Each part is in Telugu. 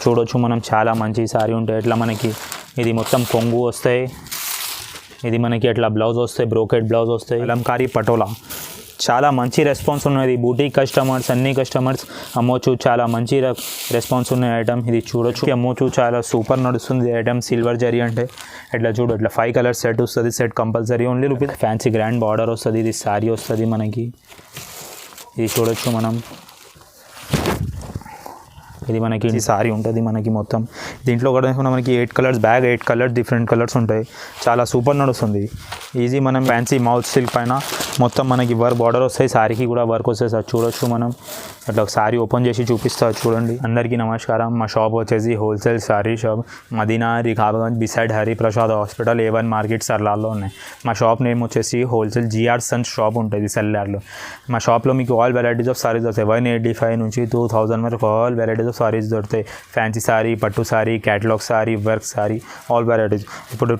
చూడొచ్చు మనం చాలా మంచి సారీ ఉంటాయి. ఇట్లా మనకి ఇది మొత్తం కొంగు వస్తాయి. ఇది మనకి అట్లా బ్లౌజ్ వస్తాయి, బ్రోకెట్ బ్లౌజ్ వస్తాయి. కలంకారీ పటోలా చాలా మంచి రెస్పాన్స్ ఉన్నది. బూటీక్ కస్టమర్స్ అన్ని కస్టమర్స్ అమ్మొచ్చు. చాలా మంచి రెస్పాన్స్ ఉన్న ఐటమ్. ఇది చూడొచ్చు అమ్మొచ్చు. చాలా సూపర్ నడుస్తుంది ఐటమ్. సిల్వర్ జరీ అంటే ఇట్లా చూడు, ఇట్లా 5 కలర్ సెట్ వస్తుంది. Set compulsory only rupees. Fancy grand border వస్తుంది. ఇది శారీ వస్తుంది మనకి. ఇది చూడొచ్చు మనం. ఇది మనకి సారీ ఉంటుంది మనకి మొత్తం. దీంట్లో కూడా మనకి 8 colours bag, 8 colours different colours ఉంటాయి. చాలా సూపర్ నడుస్తుంది. ఈజీ మనం ఫ్యాన్సీ మౌత్ సిల్క్ పైన మొత్తం మనకి వర్క్ బార్డర్ వస్తాయి. సారీకి కూడా వర్క్ వస్తాయి. సార్ చూడొచ్చు మనం. అట్లా ఒక సారీ ఓపెన్ చేసి చూపిస్తా చూడండి. అందరికీ నమస్కారం. మా షాప్ వచ్చేసి wholesale sari shop Madina Rikabganj beside Hariprasad hospital A1 market సర్లార్లో ఉన్నాయి. మా షాప్ నేమ్ వచ్చేసి హోల్సేల్ జిఆర్ సన్స్ షాప్ ఉంటుంది సల్లార్లో. మా షాప్లో మీకు ఆల్ వెరైటీస్ ఆఫ్ సారీస్ వస్తాయి. 185 నుంచి 2000 వరకు ఆల్ వెరైటీస్ ఆఫ్ సారీస్ దొరుకుతాయి. ఫ్యాన్సీ సారీ, పట్టు sorry, catalogue sorry, work sorry, all varieties. ఇప్పుడు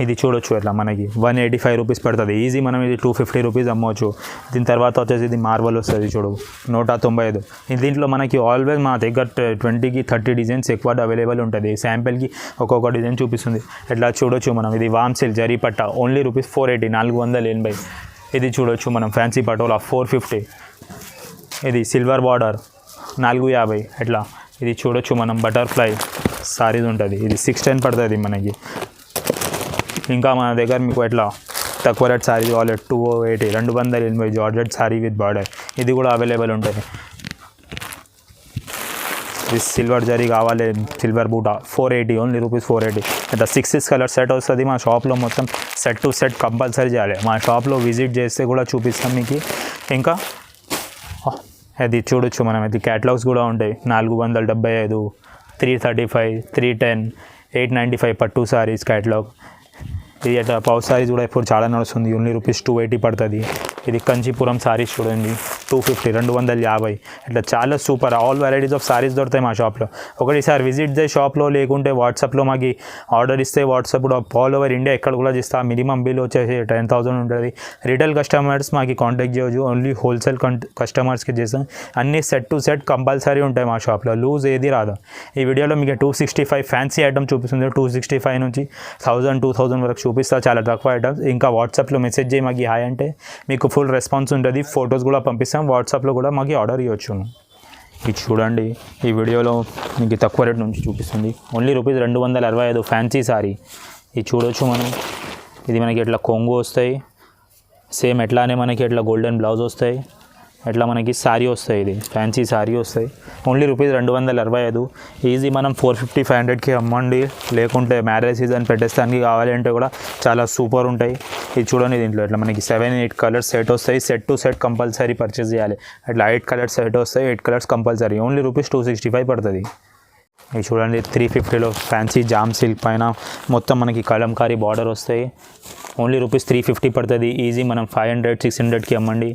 ఇది చూడొచ్చు ఇట్లా మనకి 185 రూపీస్ పడుతుంది. ఈజీ మనం ఇది 250 రూపీస్ అమ్మవచ్చు. దీని తర్వాత వచ్చేసి ఇది మార్బల్ వస్తుంది చూడు, 195. దీంట్లో మనకి ఆల్వేస్ మా దగ్గర 20కి 30 డిజైన్స్ ఎక్కువ అవైలబుల్ ఉంటుంది. శాంపిల్కి ఒక్కొక్క డిజైన్ చూపిస్తుంది. ఇట్లా చూడొచ్చు మనం. ఇది వామ్ సిల్క్ జరీ పట్ట ఓన్లీ రూపీస్ 480, 480. ఇది చూడొచ్చు మనం. ఫ్యాన్సీ పటోలా 450. ఇది సిల్వర్ బార్డర్ 450. ఇట్లా ఇది చూడొచ్చు మనం. బటర్ఫ్లై సారీస్ ఉంటుంది. ఇది 610 పడుతుంది మనకి. ఇంకా మన దగ్గర మీకు ఎట్లా తక్కువ రేట్ సారీ కావాలి 280, 280 జార్జెట్ సారీ విత్ బార్డర్. ఇది కూడా అవైలబుల్ ఉంటుంది. ఇది సిల్వర్ జరీ కావాలి, సిల్వర్ బూటా 480 ఓన్లీ రూపీస్ 480. ఇట్లా 6 కలర్ సెట్ వస్తుంది. మా షాప్లో మొత్తం సెట్ టు సెట్ కంపల్సరీ చేయాలి. మా షాప్లో విజిట్ చేస్తే కూడా చూపిస్తాం మీకు. ఇంకా అది చూడొచ్చు మనం. ఇది క్యాటలాగ్స్ కూడా ఉంటాయి. 475, 335, 310, 895 పట్టు సారీస్ క్యాటలాగ్. ఇది అట్లా పౌచ్ సారీస్ కూడా ఇప్పుడు చాలా నడుస్తుంది. ఓన్లీ రూపీస్ 280 పడుతుంది. ఇది కంచీపురం సారీస్ చూడండి 250, 250. ఇట్లా చాలా super all varieties of saris దొరుకుతాయి మా షాప్లో. ఒకటిసారి విజిట్ చేయి షాప్లో, లేకుంటే వాట్సాప్లో మాకు ఆర్డర్ ఇస్తే వాట్సాప్ కూడా ఆల్ ఓవర్ ఇండియా ఎక్కడ కూడా చేస్తా. మినిమం బిల్ వచ్చేసి 10,000 ఉంటుంది. రిటైల్ కస్టమర్స్ మాకు కాంటాక్ట్ చేయవచ్చు. ఓన్లీ హోల్సేల్ కస్టమర్స్కి చేస్తాం. అన్ని సెట్ టు సెట్ కంపల్సరీ ఉంటాయి మా షాప్లో. లూజ్ ఏది రాదు. ఈ వీడియోలో మీకు 265 ఫ్యాన్సీ ఐటమ్ చూపిస్తుంది. 265 నుంచి 1000, 2000 వరకు చూపిస్తా. చాలా తక్కువ ఐటమ్స్. ఇంకా వాట్సాప్లో మెసేజ్ చేయి మాకు హాయ్ అంటే మీకు ఫుల్ రెస్పాన్స్ ఉంటుంది. ఫొటోస్ కూడా పంపిస్తాం. వాట్సాప్లో కూడా మాకు ఆర్డర్ ఇవ్వచ్చు. ఇది చూడండి. ఈ వీడియోలో మీకు తక్కువ రేట్ నుంచి చూపిస్తుంది. Only rupees 265 fancy sorry. ఇది చూడొచ్చు మనం. ఇది మనకి ఎట్లా కొంగు వస్తాయి. సేమ్ ఎట్లానే మనకి ఎట్లా గోల్డెన్ బ్లౌజ్ వస్తాయి. ఎట్లా మనకి సారీ వస్తాయి. ఇది ఫ్యాన్సీ సారీ వస్తాయి. Only rupees 265. ఈజీ మనం 450, 500కి అమ్మండి. లేకుంటే మ్యారేజ్ సీజన్ పెట్టేస్తానికి కావాలి అంటే కూడా చాలా సూపర్ ఉంటాయి. ఇది చూడండి. దీంట్లో ఇట్లా మనకి 7, 8 కలర్స్ సెట్ వస్తాయి. Set to set compulsory purchase చేయాలి. అట్లా 8 కలర్స్ సెట్ వస్తాయి. 8 కలర్స్ కంపల్సరీ. ఓన్లీ రూపీస్ 265 పడుతుంది. ఇది చూడండి 350లో ఫ్యాన్సీ జామ్ సిల్క్ పైన మొత్తం మనకి కలంకారీ బార్డర్ వస్తాయి. ఓన్లీ రూపీస్ 350 పడుతుంది. ఈజీ మనం 500, 600కి అమ్మండి.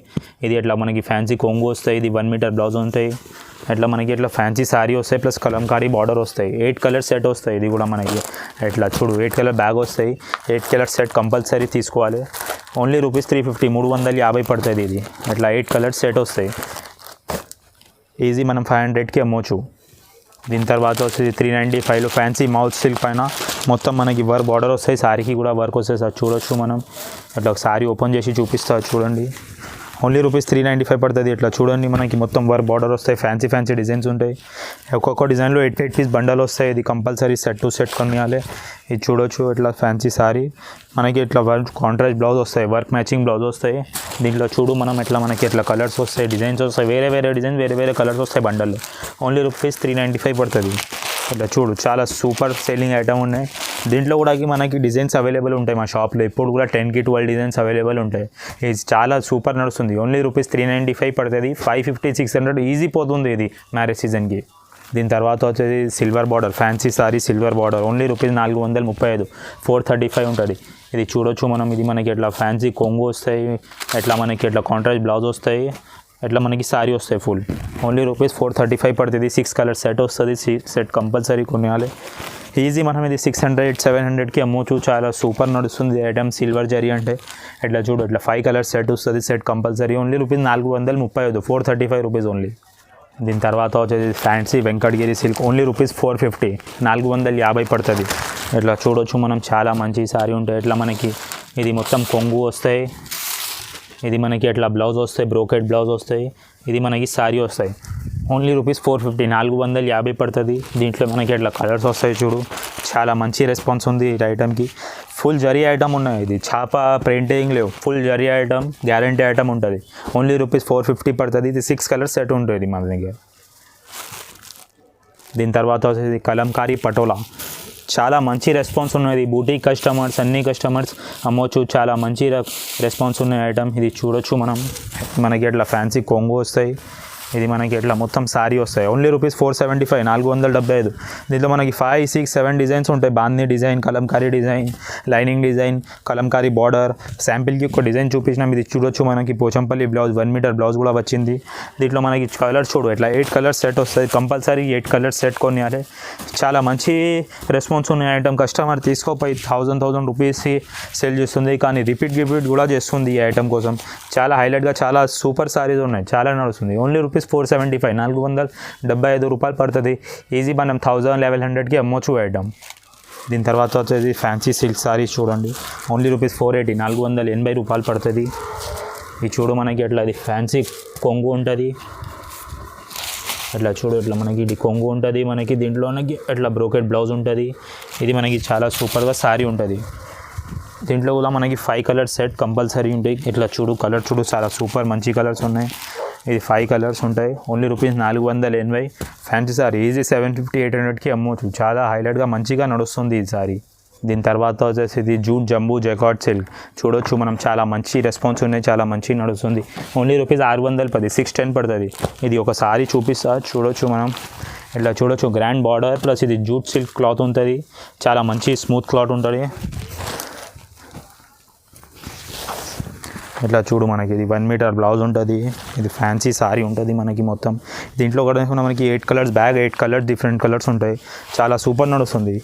ఇది ఎట్లా మనకి ఫ్యాన్సీ కొంగు వస్తాయి. ఇది 1 మీటర్ బ్లౌజ్ ఉంటాయి. ఎట్లా మనకి ఇట్లా ఫ్యాన్సీ సారీ వస్తాయి ప్లస్ కలంకారీ బార్డర్ వస్తాయి. 8 కలర్ సెట్ వస్తాయి. ఇది కూడా మనకి ఎట్లా చూడు 8 కలర్ బ్యాగ్ వస్తాయి. 8 కలర్ సెట్ కంపల్సరీ తీసుకోవాలి. ఓన్లీ రూపీస్ 350, 350 పడుతుంది. ఇది ఎట్లా 8 కలర్ సెట్ వస్తాయి. ఈజీ మనం 500కి అమ్మవచ్చు. దీని తర్వాత వచ్చేసి 395లో ఫ్యాన్సీ మౌత్ సిల్క్ పైన మొత్తం మనకి వర్క్ బార్డర్ వస్తాయి. సారీకి కూడా వర్క్ వస్తాయి. సార్ చూడొచ్చు మనం. అట్లా ఒక సారీ ఓపెన్ చేసి చూపిస్తా చూడండి. ఓన్లీ రూపీస్ 395 పడుతుంది. ఇట్లా చూడండి మనకి మొత్తం వర్క్ బార్డర్ వస్తాయి. ఫ్యాన్సీ డిజైన్స్ ఉంటాయి. ఒక్కొక్క డిజైన్లో 8 పీస్ బండల్ వస్తాయి. ఇది కంపల్సరీ సెట్ టు సెట్ కొనియాలి. ఇది చూడొచ్చు ఇట్లా ఫ్యాన్సీ సారీ మనకి ఇట్లా వర్క్ కాంట్రాస్ట్ బ్లౌజ్ వస్తాయి. వర్క్ మ్యాచింగ్ బ్లౌజ్ వస్తాయి. దీంట్లో చూడు మనం ఎట్లా మనకి ఇట్లా కలర్స్ వస్తాయి, డిజైన్స్ వస్తాయి. వేరే డిజైన్స్ వేరే కలర్స్ వస్తాయి బండల్లో. ఓన్లీ రూపీస్ 395 పడుతుంది. ఇట్లా చూడు చాలా సూపర్ సేలింగ్ ఐటమ్ ఉన్నాయి. దీంట్లో కూడా మనకి డిజైన్స్ అవైలబుల్ ఉంటాయి మా షాప్లో. ఇప్పుడు కూడా 10కి 12 డిజైన్స్ అవైలబుల్ ఉంటాయి. ఇది చాలా సూపర్ నడుస్తుంది. ఓన్లీ రూపీస్ 395 పడుతుంది. 550, 600 ఈజీ పోతుంది ఇది మ్యారేజ్ సీజన్కి. దీని తర్వాత వచ్చేది silver border fancy sorry silver border. Only rupees 435, 435 ఉంటుంది. ఇది చూడొచ్చు మనం. ఇది మనకి ఎట్లా ఫ్యాన్సీ కొంగు వస్తాయి. ఎట్లా మనకి ఎట్లా కాంట్రాస్ట్ బ్లౌజ్ వస్తాయి. ఎట్లా మనకి సారీ వస్తాయి ఫుల్. ఓన్లీ రూపీస్ 435 పడుతుంది. 6 కలర్ సెట్ వస్తుంది. సెట్ కంపల్సరీ కొనియాలి. ఈజీ మనం ఇది 600, 700కి అమ్మవచ్చు. చాలా సూపర్ నడుస్తుంది ఐటమ్. సిల్వర్ జరీ అంటే ఎట్లా చూడు ఇట్లా 5 కలర్ సెట్ వస్తుంది. Set compulsory. Only rupees 435, 435 rupees only. దీని తర్వాత వచ్చేది fancy Venkatagiri silk only rupees 450, 450 పడుతుంది. ఇట్లా చూడొచ్చు మనం, చాలా మంచి సారీ ఉంటాయి. ఇట్లా మనకి ఇది మొత్తం కొంగు వస్తాయి, ఇది మనకి అట్లా బ్లౌజ్ వస్తాయి, బ్రోకెట్ బ్లౌజ్ వస్తాయి, ఇది మనకి సారీ వస్తాయి. ఓన్లీ రూపీస్ 450, 450 పడుతుంది. దీంట్లో మనకి అట్లా కలర్స్ వస్తాయి చూడు, చాలా మంచి రెస్పాన్స్ ఉంది ఈ ఐటమ్కి. ఫుల్ జరీ ఐటమ్ ఉన్నాయి, ఇది చాప ప్రింటింగ్ లేవు, full zari item, guarantee item ఉంటుంది. ఓన్లీ రూపీస్ 450 పడుతుంది. ఇది 6 కలర్స్ సెట్ ఉంటుంది మన దగ్గర. దీని తర్వాత వచ్చేది కలంకారీ పటోలా, చాలా మంచి రెస్పాన్స్ ఉన్నది. బూటీక్ కస్టమర్స్, అన్ని కస్టమర్స్ అమ్మొచ్చు, చాలా మంచి రెస్పాన్స్ ఉన్న ఐటమ్. ఇది చూడొచ్చు మనం, మనకి అట్లా ఫ్యాన్సీ కొంగు వస్తాయి, ఇది మనకి ఎట్లా మొత్తం సారీ వస్తాయి. Only rupees 475, 475. దీంట్లో మనకి 5, 6, 7 డిజైన్స్ ఉంటాయి. బాందీ design, Kalamkari design, lining design, Kalamkari border. శాంపిల్కి ఒక డిజైన్ చూపించినాం, ఇది చూడొచ్చు. మనకి పోచంపల్లి బ్లౌజ్, 1 మీటర్ బ్లౌజ్ కూడా వచ్చింది. దీంట్లో మనకి కలర్స్ చూడు, ఇట్లా 8 కలర్స్ సెట్ వస్తుంది. కంపల్సరీ 8 కలర్స్ సెట్ కొనియాలి. చాలా మంచి రెస్పాన్స్ ఉన్న ఐటమ్. కస్టమర్ తీసుకోపోయి 1000 రూపీస్కి సేల్ చేస్తుంది, కానీ రిపీట్ కూడా చేస్తుంది ఈ ఐటమ్ కోసం. చాలా హైలైట్గా, చాలా సూపర్ సారీస్ ఉన్నాయి, చాలా నడుస్తుంది. ఓన్లీ రూపీస్ 475, 475 రూపాయలు పడుతుంది. ఈజీ మనం 1100కి అమ్మొచ్చు ఐటమ్. దీని తర్వాత వచ్చేది ఫ్యాన్సీ సిల్క్ సారీస్ చూడండి, ఓన్లీ రూపీస్ 480, 480 రూపాయలు పడుతుంది. ఇది చూడు మనకి ఎట్లా, ఇది ఫ్యాన్సీ కొంగు ఉంటుంది. ఇట్లా చూడు, ఇట్లా మనకి ఇది కొంగు ఉంటుంది. మనకి దీంట్లో మనకి ఇట్లా బ్రోకెట్ బ్లౌజ్ ఉంటుంది. ఇది మనకి చాలా సూపర్గా సారీ ఉంటుంది. దీంట్లో కూడా మనకి 5 కలర్స్ సెట్ కంపల్సరీ ఉంటాయి. ఇట్లా చూడు, కలర్ చూడు, చాలా సూపర్ మంచి కలర్స్ ఉన్నాయి. ఇది 5 కలర్స్ ఉంటాయి. Only rupees 480. Fancy sorry easy 750, 800కి అమ్మవచ్చు. చాలా హైలైట్గా మంచిగా నడుస్తుంది ఈ సారీ. దీని తర్వాత వచ్చేసి ఇది జూట్ జంబూ జకార్డ్ సిల్క్ చూడొచ్చు మనం, చాలా మంచి రెస్పాన్స్ ఉన్నాయి, చాలా మంచి నడుస్తుంది. ఓన్లీ రూపీస్ 610, 610 పడుతుంది. ఇది ఒక సారీ చూపిస్తా చూడొచ్చు మనం, ఇట్లా చూడొచ్చు. గ్రాండ్ బార్డర్ ప్లస్ ఇది జూట్ సిల్క్ క్లాత్ ఉంటుంది, చాలా మంచి స్మూత్ క్లాత్ ఉంటుంది. ఇట్లా చూడు, మనకి ఇది 1 మీటర్ బ్లౌజ్ ఉంటుంది. ఇది ఫ్యాన్సీ సారీ ఉంటుంది మనకి మొత్తం. దీంట్లో కూడా మనకి 8 colours bag, 8 colours different colours ఉంటాయి. చాలా సూపర్ నడుస్తుంది.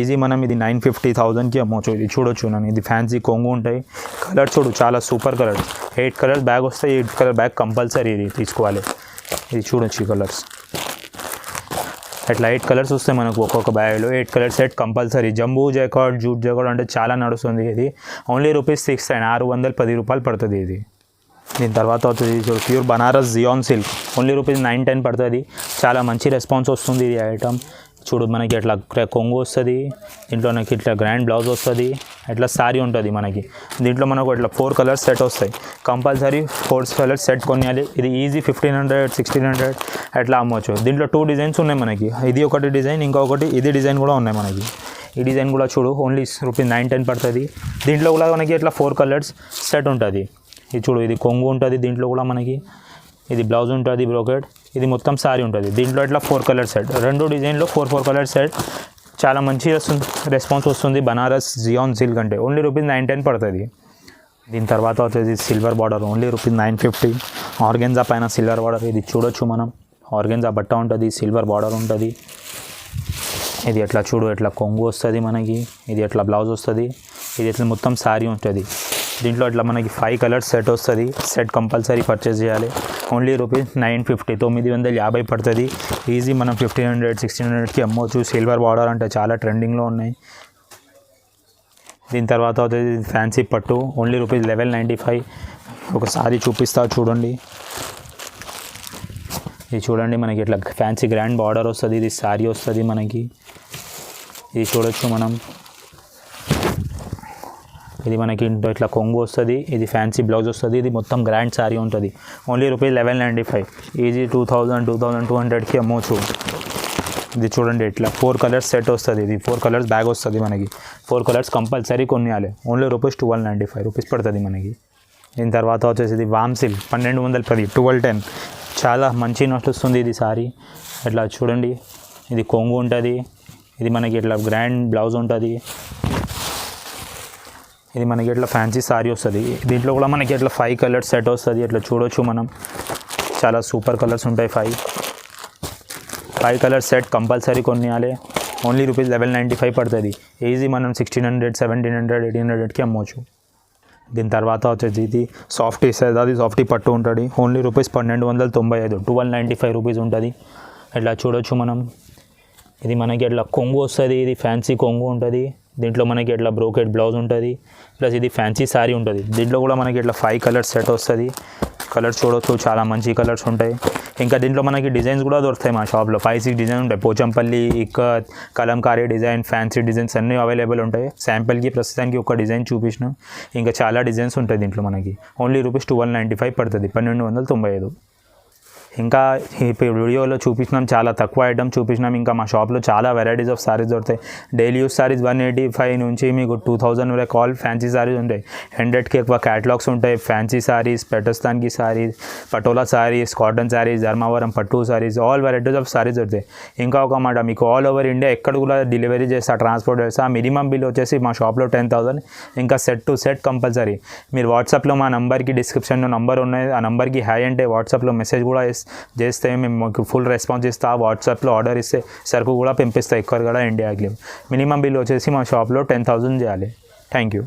ఈజీ మనం ఇది 950, 1000కి అమ్మవచ్చు. ఇది చూడొచ్చు నేను, ఇది ఫ్యాన్సీ కొంగు ఉంటాయి. కలర్ చూడు, చాలా సూపర్ కలర్స్. 8 కలర్స్ బ్యాగ్ వస్తాయి, 8 కలర్ బ్యాగ్ కంపల్సరీ ఇది తీసుకోవాలి. ఇది చూడొచ్చు ఈ కలర్స్, అట్లా 8 కలర్స్ వస్తాయి మనకు ఒక్కొక్క బ్యాగ్లో. 8 colour set compulsory. Jumbo jacquard, jute jacquard అంటే చాలా నడుస్తుంది. ఇది ఓన్లీ రూపీస్ 610 రూపాయలు పడుతుంది ఇది. దీని తర్వాత వచ్చేది చూడు, ప్యూర్ బనారస్ జియాన్ సిల్క్, ఓన్లీ రూపీస్ 910 పడుతుంది. చాలా మంచి రెస్పాన్స్ వస్తుంది ఈ ఐటమ్. చూడు మనకి ఇట్లా కొంగు వస్తుంది, దీంట్లో మనకి ఇట్లా గ్రాండ్ బ్లౌజ్ వస్తుంది, ఇట్లా సారీ ఉంటుంది మనకి. దీంట్లో మనకు ఇట్లా 4 కలర్స్ సెట్ వస్తాయి. కంపల్సరీ 4 కలర్స్ సెట్ కొనియాలి. ఇది ఈజీ 1500, 1600 అట్లా అమ్మవచ్చు. దీంట్లో 2 డిజైన్స్ ఉన్నాయి మనకి. ఇది ఒకటి డిజైన్, ఇంకొకటి ఇది డిజైన్ కూడా ఉన్నాయి మనకి. ఈ డిజైన్ కూడా చూడు, ఓన్లీ రూపీస్ 910 పడుతుంది. దీంట్లో కూడా మనకి ఇట్లా 4 కలర్స్ సెట్ ఉంటుంది. ఇది చూడు, ఇది కొంగు ఉంటుంది. దీంట్లో కూడా మనకి ఇది బ్లౌజ్ ఉంటుంది బ్రోకెట్, ఇది మొత్తం సారీ ఉంటుంది. దీంట్లో ఇట్లా 4 కలర్ సెట్, 2 డిజైన్లో 4 కలర్ సెట్. చాలా మంచి రెస్పాన్స్ వస్తుంది బనారస్ జియాన్ సిల్క్ అంటే. ఓన్లీ రూపీస్ 910 పడుతుంది. దీని తర్వాత వచ్చేసి silver border, only rupees 950. Organza పైన సిల్వర్ బార్డర్, ఇది చూడొచ్చు మనం. ఆర్గెన్జా బట్ట ఉంటుంది, సిల్వర్ బార్డర్ ఉంటుంది. ఇది ఎట్లా చూడు, ఎట్లా కొంగు వస్తుంది మనకి, ఇది ఎట్లా బ్లౌజ్ వస్తుంది, ఇది ఎట్లా మొత్తం సారీ ఉంటుంది. దీంట్లో ఇట్లా మనకి 5 కలర్స్ సెట్ వస్తుంది. సెట్ కంపల్సరీ పర్చేస్ చేయాలి. ఓన్లీ రూపీస్ 950, 950 పడుతుంది. ఈజీ మనం 1500, 1600కి అమ్మవచ్చు. సిల్వర్ బార్డర్ అంటే చాలా ట్రెండింగ్లో ఉన్నాయి. దీని తర్వాత వచ్చేది ఫ్యాన్సీ పట్టు, ఓన్లీ రూపీస్ 1195. ఒక సారీ చూపిస్తా చూడండి. ఇది చూడండి మనకి ఇట్లా ఫ్యాన్సీ గ్రాండ్ బార్డర్ వస్తుంది, ఇది సారీ వస్తుంది మనకి. ఇది చూడొచ్చు మనం, ఇది మనకి ఇట్లా కొంగు వస్తుంది, ఇది ఫ్యాన్సీ బ్లౌజ్ వస్తుంది, ఇది మొత్తం గ్రాండ్ సారీ ఉంటుంది. Only rupees 1195. ఈజీ 2000, 2200కి అమ్మవచ్చు. ఇది చూడండి, ఇట్లా 4 కలర్స్ సెట్ వస్తుంది. ఇది 4 కలర్స్ బ్యాగ్ వస్తుంది మనకి. 4 కలర్స్ కంపల్సరీ కొనియాలి. ఓన్లీ రూపీస్ 1295 రూపీస్ పడుతుంది మనకి. దీని తర్వాత వచ్చేసి ఇది వామ్ సిల్క్, 1210, 1210. చాలా మంచి నడుస్తుంది ఇది సారీ. ఇట్లా చూడండి, ఇది కొంగు ఉంటుంది, ఇది మనకి ఇట్లా గ్రాండ్ బ్లౌజ్ ఉంటుంది, ఇది మనకి ఇట్లా ఫ్యాన్సీ సారీ వస్తుంది. దీంట్లో కూడా మనకి ఇట్లా 5 కలర్స్ సెట్ వస్తుంది. ఇట్లా చూడొచ్చు మనం, చాలా సూపర్ కలర్స్ ఉంటాయి. 5 కలర్స్ సెట్ కంపల్సరీ కొనియాలి. ఓన్లీ రూపీస్ 1195 పడుతుంది. ఈజీ మనం 1600, 1700, 1800కి అమ్మవచ్చు. దీని తర్వాత వచ్చేసి ఇది సాఫ్టీ అది సాఫ్టీ పట్టు ఉంటుంది. ఓన్లీ రూపీస్ 1295, 1295 రూపీస్ ఉంటుంది. ఇట్లా చూడొచ్చు మనం. ఇది మనకి ఇట్లా కొంగు వస్తుంది. ఇది ఫ్యాన్సీ కొంగు ఉంటుంది. దీంట్లో మనకి ఇట్లా బ్రోకెట్ బ్లౌజ్ ఉంటుంది. ప్లస్ ఇది ఫ్యాన్సీ శారీ ఉంటుంది. దీంట్లో కూడా మనకి ఇట్లా 5 కలర్స్ సెట్ వస్తుంది. కలర్స్ చూడొచ్చు, చాలా మంచి కలర్స్ ఉంటాయి. ఇంకా దీంట్లో మనకి డిజైన్స్ కూడా దొరుకుతాయి మా షాప్లో. 5-6 డిజైన్ ఉంటాయి. Pochampally, ikat, kalamkari design, fancy designs అన్నీ అవైలబుల్ ఉంటాయి. శాంపిల్కి ప్రస్తుతానికి ఒక డిజైన్ చూపించిన, ఇంకా చాలా డిజైన్స్ ఉంటాయి దీంట్లో మనకి. ఓన్లీ రూపీస్ 1295 పడుతుంది, 1295. ఇంకా ఇప్పుడు వీడియోలో చూపించినాం, చాలా తక్కువ ఐటమ్ చూపించినాం. ఇంకా మా షాప్లో చాలా వెరైటీస్ ఆఫ్ సారీస్ దొరుకుతాయి. డైలీ యూస్ సారీస్ 185 నుంచి మీకు 2000 వరకు ఆల్ ఫ్యాన్సీ సారీస్ ఉంటాయి. 100కి ఎక్కువ క్యాటలాగ్స్ ఉంటాయి. ఫ్యాన్సీ సారీస్, పెటస్తాన్కి సారీస్, పటోలా సారీస్, కాటన్ సారీస్, ధర్మావరం పట్టు saris, all varieties of saris దొరుకుతాయి. ఇంకా ఒక మాట, మీకు ఆల్ ఓవర్ ఇండియా ఎక్కడ కూడా డెలివరీ చేస్తా, ట్రాన్స్పోర్ట్ చేస్తా. మినిమం బిల్ వచ్చేసి మా షాప్లో 10,000. ఇంకా సెట్ టు సెట్ కంపల్సరీ. మీరు వాట్సాప్లో మా నంబర్కి డిస్క్రిప్షన్లో నంబర్ ఉన్నాయి, ఆ నంబర్కి హాయ్ అంటే వాట్సాప్లో మెసేజ్ కూడా చేస్తే మేము మాకు ఫుల్ రెస్పాన్స్ ఇస్తా. వాట్సాప్లో ఆర్డర్ ఇస్తే సరుకు కూడా పంపిస్తాయి ఎక్కడ కూడా ఇండియాకి. మినిమం బిల్ వచ్చేసి మా షాప్లో 10,000 చేయాలి. Thank you.